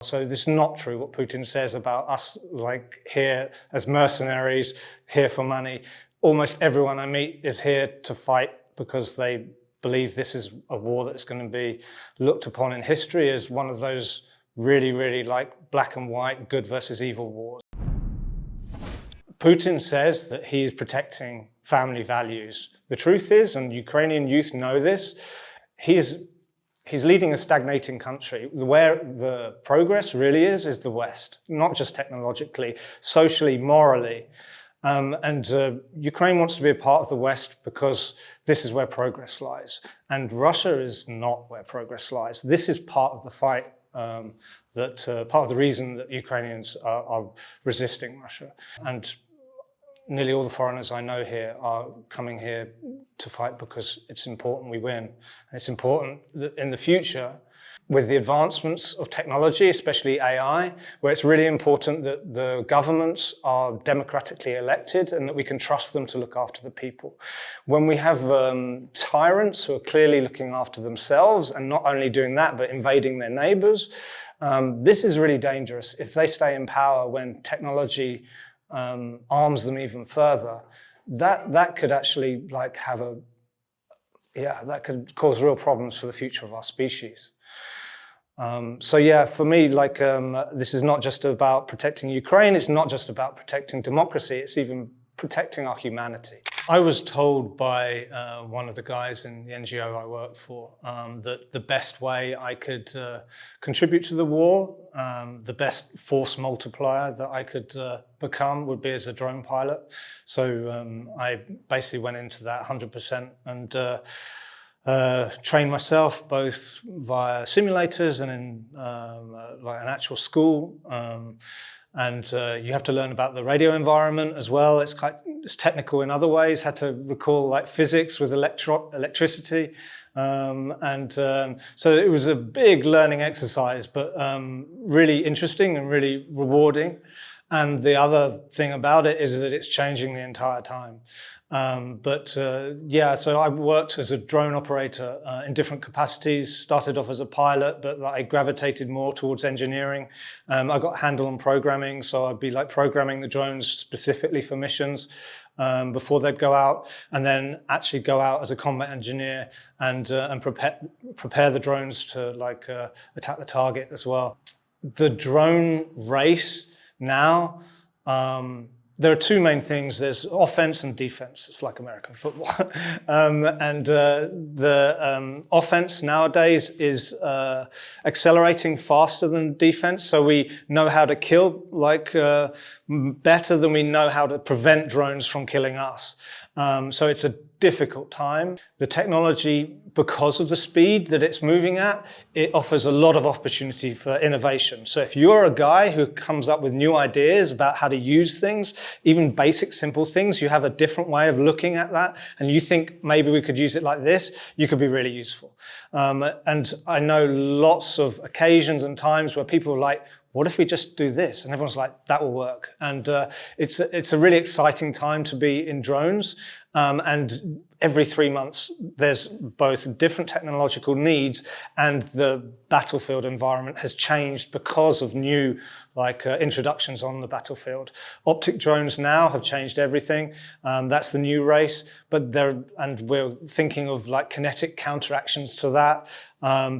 So this is not true what Putin says about us, like here as mercenaries, here for money. Almost everyone I meet is here to fight because they believe this is a war that's going to be looked upon in history as one of those really, really like black and white, good versus evil wars. Putin says that he's protecting family values. The truth is, and Ukrainian youth know this, he's leading a stagnating country. Where the progress really is the West, not just technologically, socially, morally. Ukraine wants to be a part of the West because this is where progress lies. And Russia is not where progress lies. This is part of the fight, part of the reason that Ukrainians are resisting Russia. And nearly all the foreigners I know here are coming here to fight because it's important we win. And it's important that in the future, with the advancements of technology, especially AI, where it's really important that the governments are democratically elected and that we can trust them to look after the people. When we have tyrants who are clearly looking after themselves and not only doing that, but invading their neighbors, this is really dangerous. If they stay in power when technology arms them even further, that could actually like have that could cause real problems for the future of our species. So yeah, for me, like this is not just about protecting Ukraine, it's not just about protecting democracy, it's even protecting our humanity. I was told by one of the guys in the NGO I worked for that the best way I could contribute to the war, the best force multiplier that I could become would be as a drone pilot. So I basically went into that 100% and trained myself both via simulators and in like an actual school. You have to learn about the radio environment as well. It's technical in other ways. Had to recall like physics with electricity. So it was a big learning exercise, but really interesting and really rewarding. And the other thing about it is that it's changing the entire time. Yeah, so I worked as a drone operator in different capacities, started off as a pilot, but I gravitated more towards engineering. I got handle on programming, so I'd be like programming the drones specifically for missions before they'd go out, and then actually go out as a combat engineer and prepare the drones to like attack the target as well. The drone race now, there are two main things. There's offense and defense. It's like American football. The offense nowadays is accelerating faster than defense. So we know how to kill like better than we know how to prevent drones from killing us. So it's a difficult time. The technology, because of the speed that it's moving at, it offers a lot of opportunity for innovation. So if you're a guy who comes up with new ideas about how to use things, even basic, simple things, you have a different way of looking at that, and you think maybe we could use it like this, you could be really useful. And I know lots of occasions and times where people are like, what if we just do this? And everyone's like, that will work. And it's a really exciting time to be in drones. And every 3 months, there's both different technological needs and the battlefield environment has changed because of new introductions on the battlefield. Optic drones now have changed everything. That's the new race, and we're thinking of like kinetic counteractions to that.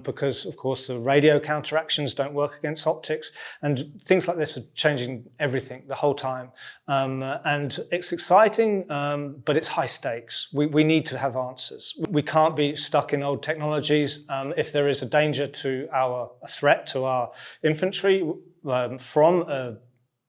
Because of course the radio counteractions don't work against optics, and things like this are changing everything the whole time. And it's exciting, but it's high stakes. We need to have answers. We can't be stuck in old technologies. If there is a danger to a threat to our infantry from a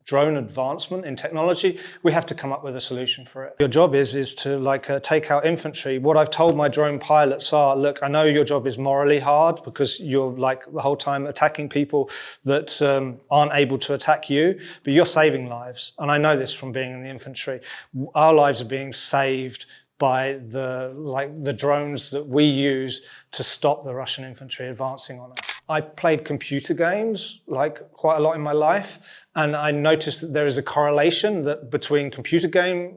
drone advancement in technology, we have to come up with a solution for it. Your job is to take out infantry. What I've told my drone pilots are, look, I know your job is morally hard because you're like the whole time attacking people that aren't able to attack you, but you're saving lives. And I know this from being in the infantry. Our lives are being saved by the drones that we use to stop the Russian infantry advancing on us. I played computer games like quite a lot in my life, and I noticed that there is a correlation between computer game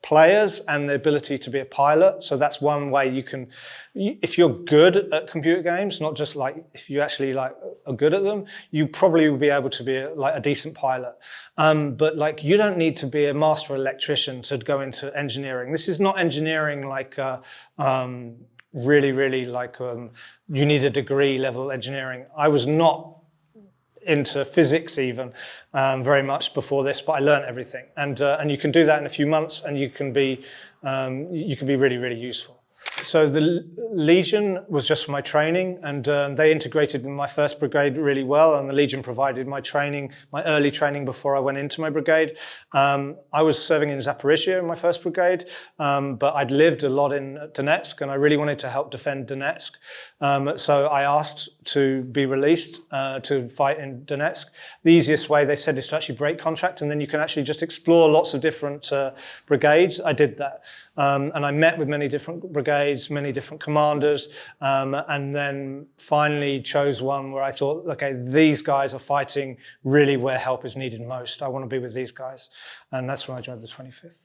players and the ability to be a pilot. So that's one way you can, if you're good at computer games, not just like if you actually like are good at them, you probably will be able to be a decent pilot. But like you don't need to be a master electrician to go into engineering. This is not engineering like really like you need a degree level engineering. I was not into physics even very much before this, but I learned everything, and you can do that in a few months, and you can be really useful. So the Legion was just for my training, and they integrated with my first brigade really well, and the Legion provided my training, my early training before I went into my brigade. I was serving in Zaporizhia in my first brigade, but I'd lived a lot in Donetsk, and I really wanted to help defend Donetsk. So I asked to be released to fight in Donetsk. The easiest way, they said, is to actually break contract, and then you can actually just explore lots of different brigades. I did that. And I met with many different brigades, many different commanders, and then finally chose one where I thought, okay, these guys are fighting really where help is needed most. I want to be with these guys. And that's when I joined the 25th.